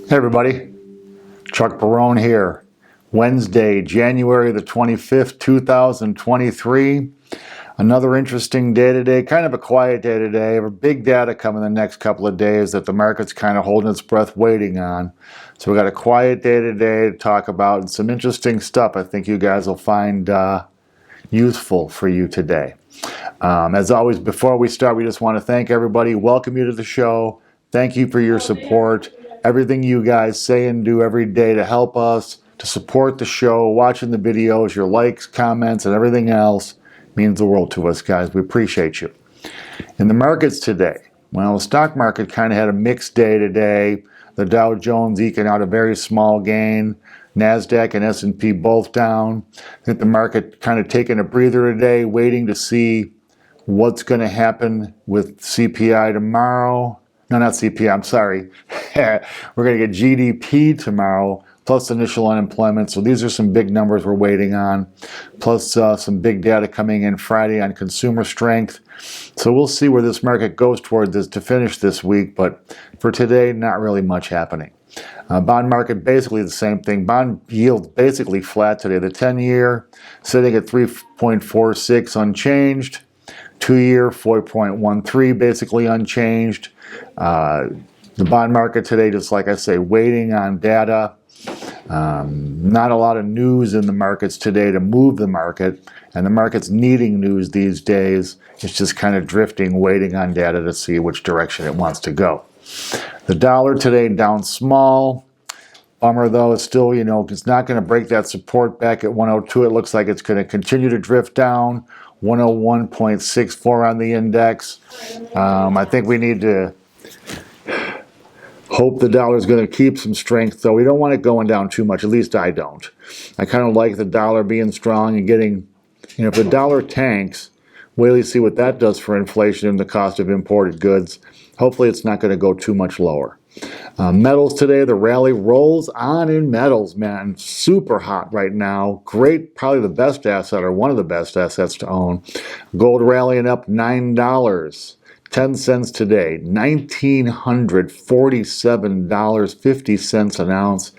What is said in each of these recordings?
Hey everybody, Chuck Barone here. Wednesday, January the 25th, 2023. Another interesting day today, kind of a quiet day today. A big data coming the next couple of days that the market's kind of holding its breath waiting on. So we got a quiet day today to talk about and some interesting stuff I think you guys will find useful for you today. As always, before we start, we just want to thank everybody, welcome you to the show. Thank you for your support. Everything you guys say and do every day to help us, to support the show, watching the videos, your likes, comments, and everything else means the world to us, guys. We appreciate you. In the markets today, well, the stock market kind of had a mixed day today. The Dow Jones eking out a very small gain. NASDAQ and S&P both down. I think the market kind of taking a breather today, waiting to see what's going to happen with CPI tomorrow. No, not CPI, I'm sorry. We're going to get GDP tomorrow, plus initial unemployment. So these are some big numbers we're waiting on, plus some big data coming in Friday on consumer strength. So we'll see where this market goes toward this to finish this week. But for today, not really much happening. Bond market, basically the same thing. Bond yield basically flat today. The 10-year sitting at 3.46 unchanged. 2-year 4.13 basically unchanged. The bond market today, just like I say, waiting on data. Not a lot of news in the markets today to move the market, and the market's needing news these days. It's just kind of drifting, waiting on data to see which direction it wants to go. The dollar today down small. Bummer though, it's still, it's not going to break that support back at 102. It looks like it's going to continue to drift down. 101.64 on the index. I think we need to hope the dollar is going to keep some strength, though. We don't want it going down too much. At least I don't. I kind of like the dollar being strong and getting, if the dollar tanks, wait till you see what that does for inflation and the cost of imported goods. Hopefully it's not going to go too much lower. Metals today, the rally rolls on in metals, man. Super hot right now. Great, probably the best asset or one of the best assets to own. Gold rallying up $9.10 today. $1,947.50 an ounce.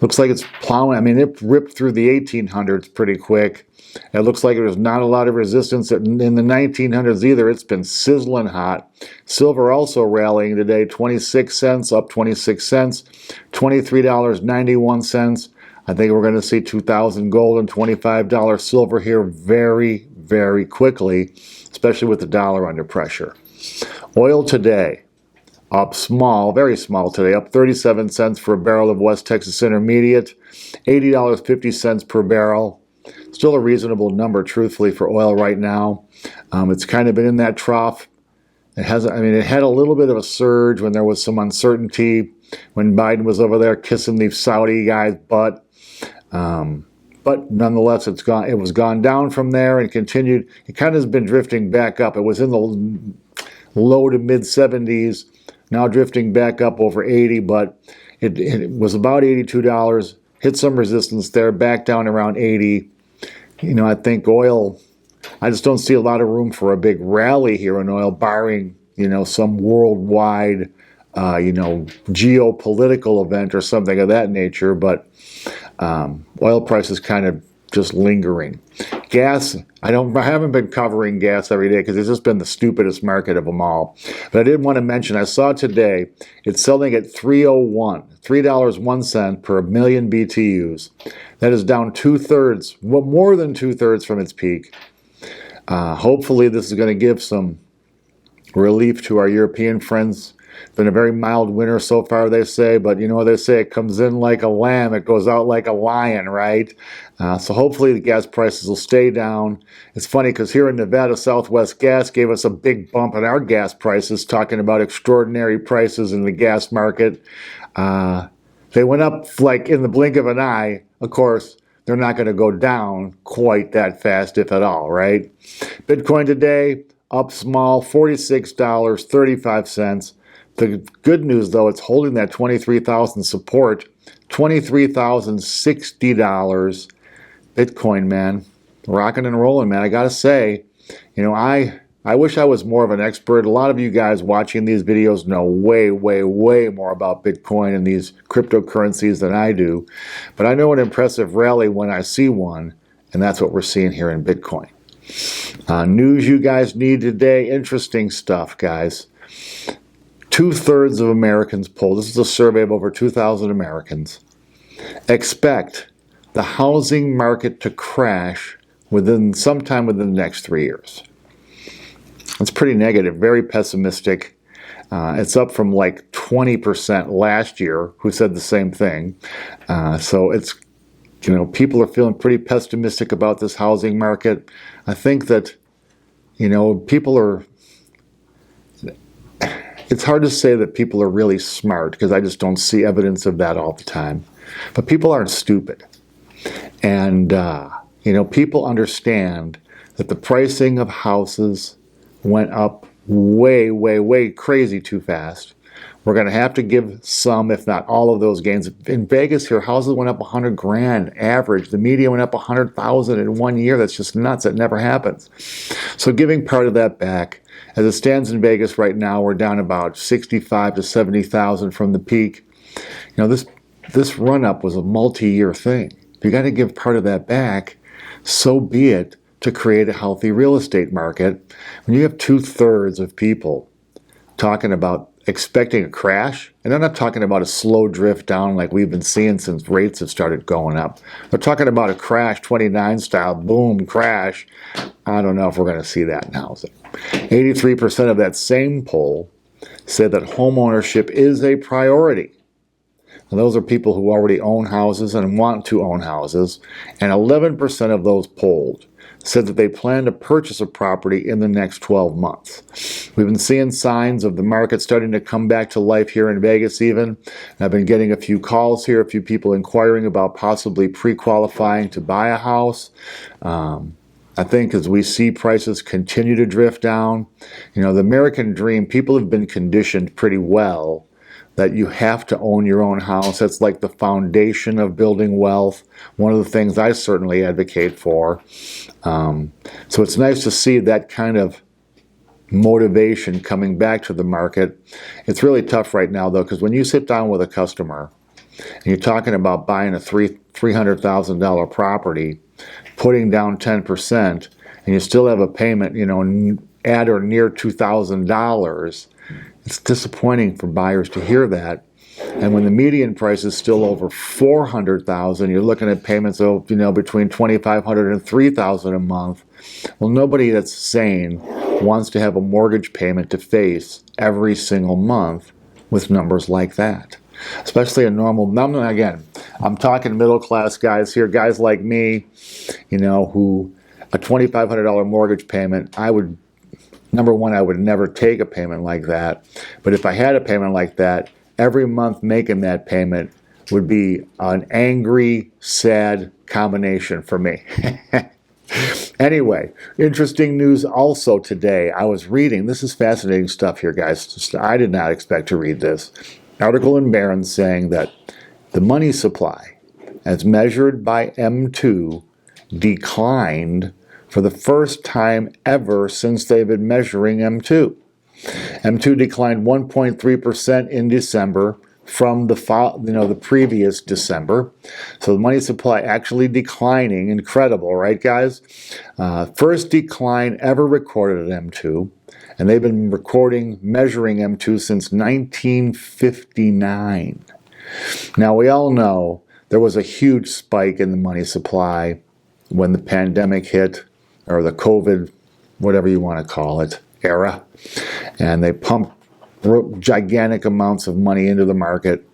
Looks like it's plowing. I mean, it ripped through the 1800s pretty quick. It looks like there's not a lot of resistance in the 1900s either. It's been sizzling hot. Silver also rallying today, 26 cents, up 26 cents, $23.91. I think we're going to see 2,000 gold and $25 silver here very, very quickly, especially with the dollar under pressure. Oil today, up small, very small today, up 37 cents for a barrel of West Texas Intermediate, $80.50 per barrel. Still a reasonable number, truthfully, for oil right now. It's kind of been in that trough. It had a little bit of a surge when there was some uncertainty, when Biden was over there kissing the Saudi guy's butt. But nonetheless, it was gone down from there and continued. It kind of has been drifting back up. It was in the low to mid 70s, now drifting back up over 80, but it was about $82. Hit some resistance there, back down around 80. I think oil, I just don't see a lot of room for a big rally here in oil, barring, some worldwide, geopolitical event or something of that nature. But oil prices kind of just lingering. Gas, I haven't been covering gas every day because it's just been the stupidest market of them all. But I did want to mention, I saw today, it's selling at $3.01 per million BTUs. That is down more than two-thirds from its peak. Hopefully this is going to give some relief to our European friends. It's been a very mild winter so far, they say, but they say it comes in like a lamb, it goes out like a lion, right? So hopefully the gas prices will stay down. It's funny because here in Nevada, Southwest Gas gave us a big bump in our gas prices, talking about extraordinary prices in the gas market. They went up like in the blink of an eye. Of course, they're not going to go down quite that fast, if at all, right? Bitcoin today, up small, $46.35. The good news, though, it's holding that 23,000 support, $23,060. Bitcoin, man, rocking and rolling, man. I got to say, I I wish I was more of an expert. A lot of you guys watching these videos know way, way, way more about Bitcoin and these cryptocurrencies than I do. But I know an impressive rally when I see one, and that's what we're seeing here in Bitcoin. News you guys need today, interesting stuff, guys. 2/3 of Americans polled, this is a survey of over 2,000 Americans, expect the housing market to crash sometime within the next 3 years. It's pretty negative, very pessimistic. It's up from like 20% last year who said the same thing. So it's, people are feeling pretty pessimistic about this housing market. I think that, it's hard to say that people are really smart because I just don't see evidence of that all the time. But people aren't stupid. And, people understand that the pricing of houses went up way, way, way crazy too fast. We're going to have to give some, if not all of those gains. In Vegas here, houses went up 100 grand average. The median went up 100,000 in 1 year. That's just nuts. That never happens. So giving part of that back, as it stands in Vegas right now, we're down about 65 to 70,000 from the peak. This run-up was a multi-year thing. If you got to give part of that back, so be it, to create a healthy real estate market. When you have 2/3 of people talking about expecting a crash, and I'm not talking about a slow drift down like we've been seeing since rates have started going up. They're talking about a crash, 29 style, boom, crash. I don't know if we're going to see that in housing. 83% of that same poll said that home ownership is a priority. And those are people who already own houses and want to own houses. And 11% of those polled said that they plan to purchase a property in the next 12 months. We've been seeing signs of the market starting to come back to life here in Vegas even. And I've been getting a few calls here, a few people inquiring about possibly pre-qualifying to buy a house. I think as we see prices continue to drift down, the American dream, people have been conditioned pretty well that you have to own your own house. That's like the foundation of building wealth. One of the things I certainly advocate for. So it's nice to see that kind of motivation coming back to the market. It's really tough right now, though, because when you sit down with a customer and you're talking about buying a $300,000 property, putting down 10%, and you still have a payment, at or near $2,000, it's disappointing for buyers to hear that. And when the median price is still over $400,000, you're looking at payments of, between $2,500 and $3,000 a month. Well, nobody that's sane wants to have a mortgage payment to face every single month with numbers like that. Especially a normal, again, I'm talking middle class guys here, guys like me, who a $2,500 mortgage payment, number one, I would never take a payment like that. But if I had a payment like that, every month making that payment would be an angry, sad combination for me. Anyway, interesting news also today. I was reading, this is fascinating stuff here, guys. I did not expect to read this. Article in Barone saying that the money supply, as measured by M2, declined for the first time ever since they've been measuring M2. M2 declined 1.3% in December from the previous December. So the money supply actually declining. Incredible, right, guys? First decline ever recorded at M2. And they've been measuring M2 since 1959. Now, we all know there was a huge spike in the money supply when the pandemic hit, or the COVID, whatever you want to call it, era. And they pumped gigantic amounts of money into the market.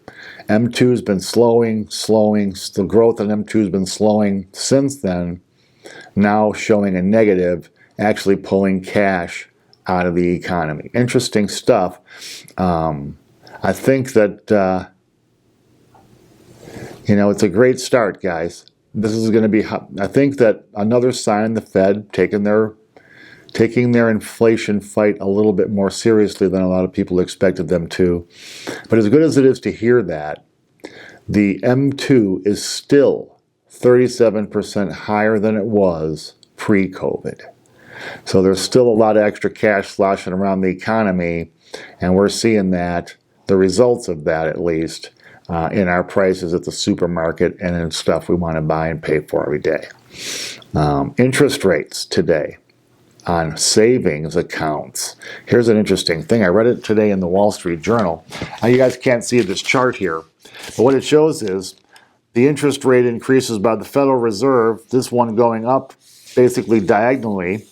M2's been slowing. The growth in M2 has been slowing since then, now showing a negative, actually pulling cash out of the economy. Interesting stuff. I think that, it's a great start, guys. This is going to be, I think that another sign the Fed taking their inflation fight a little bit more seriously than a lot of people expected them to. But as good as it is to hear that, the M2 is still 37% higher than it was pre-COVID. So there's still a lot of extra cash sloshing around the economy, and we're seeing that, the results of that at least, in our prices at the supermarket and in stuff we want to buy and pay for every day. Interest rates today on savings accounts. Here's an interesting thing. I read it today in the Wall Street Journal. Now, you guys can't see this chart here, but what it shows is the interest rate increases by the Federal Reserve, this one going up basically diagonally.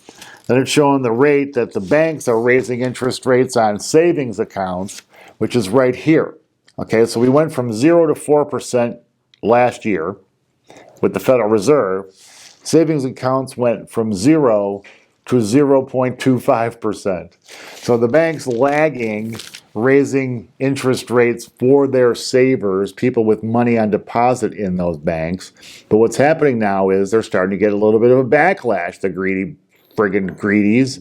Then it's showing the rate that the banks are raising interest rates on savings accounts, which is right here. Okay, so we went from 0 to 4% last year with the Federal Reserve. Savings accounts went from 0 to 0.25%. So the bank's lagging, raising interest rates for their savers, people with money on deposit in those banks. But what's happening now is they're starting to get a little bit of a backlash, the friggin' greedies.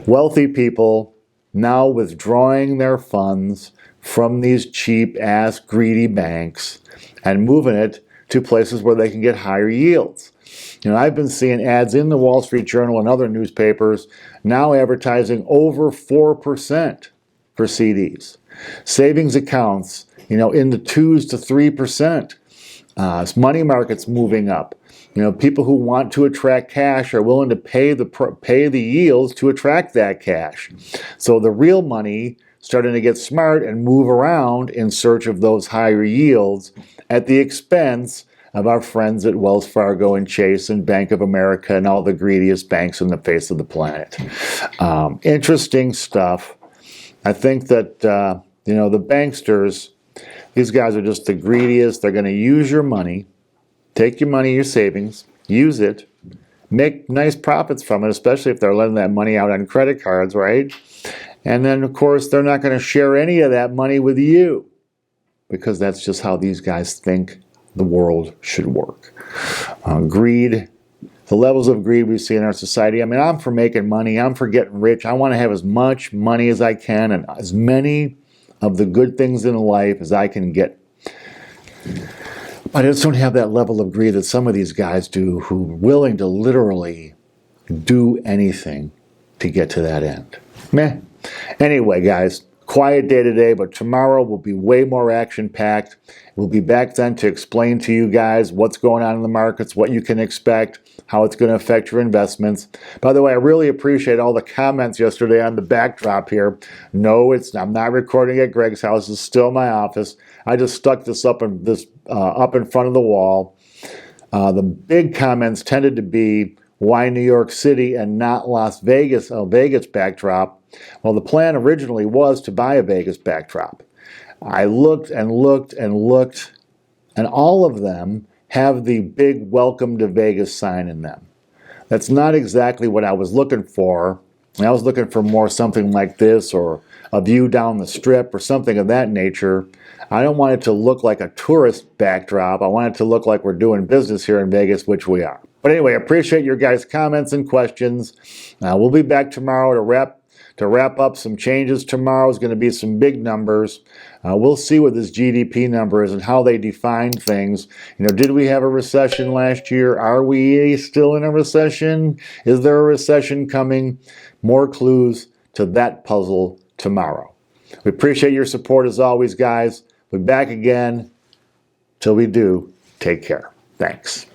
Wealthy people now withdrawing their funds from these cheap-ass greedy banks and moving it to places where they can get higher yields. You know, I've been seeing ads in the Wall Street Journal and other newspapers now advertising over 4% for CDs. Savings accounts, you know, in the 2s to 3%. Money markets moving up. You know, people who want to attract cash are willing to pay the yields to attract that cash. So the real money starting to get smart and move around in search of those higher yields at the expense of our friends at Wells Fargo and Chase and Bank of America and all the greediest banks on the face of the planet. Interesting stuff. I think that, you know, the banksters, these guys are just the greediest. They're going to use your money, take your money, your savings, use it, make nice profits from it, especially if they're letting that money out on credit cards, right? And then, of course, they're not going to share any of that money with you because that's just how these guys think the world should work. Greed, the levels of greed we see in our society. I mean, I'm for making money. I'm for getting rich. I want to have as much money as I can and as many of the good things in life as I can get. But I just don't have that level of greed that some of these guys do who are willing to literally do anything to get to that end. Meh. Anyway, guys, quiet day today, but tomorrow will be way more action-packed. We'll be back then to explain to you guys what's going on in the markets, what you can expect, how it's going to affect your investments. By the way, I really appreciate all the comments yesterday on the backdrop here. No, I'm not recording at Greg's house. It's still my office. I just stuck this up in front of the wall. The big comments tended to be, why New York City and not Las Vegas, a Vegas backdrop? Well, the plan originally was to buy a Vegas backdrop. I looked and looked and looked, and all of them have the big welcome to Vegas sign in them. That's not exactly what I was looking for. I was looking for more something like this or a view down the strip or something of that nature. I don't want it to look like a tourist backdrop. I want it to look like we're doing business here in Vegas, which we are. But anyway, I appreciate your guys' comments and questions. We'll be back tomorrow to wrap up some changes. Tomorrow is going to be some big numbers. We'll see what this GDP number is and how they define things. You know, did we have a recession last year? Are we still in a recession? Is there a recession coming? More clues to that puzzle tomorrow. We appreciate your support as always, guys. We'll be back again. Till we do, take care. Thanks.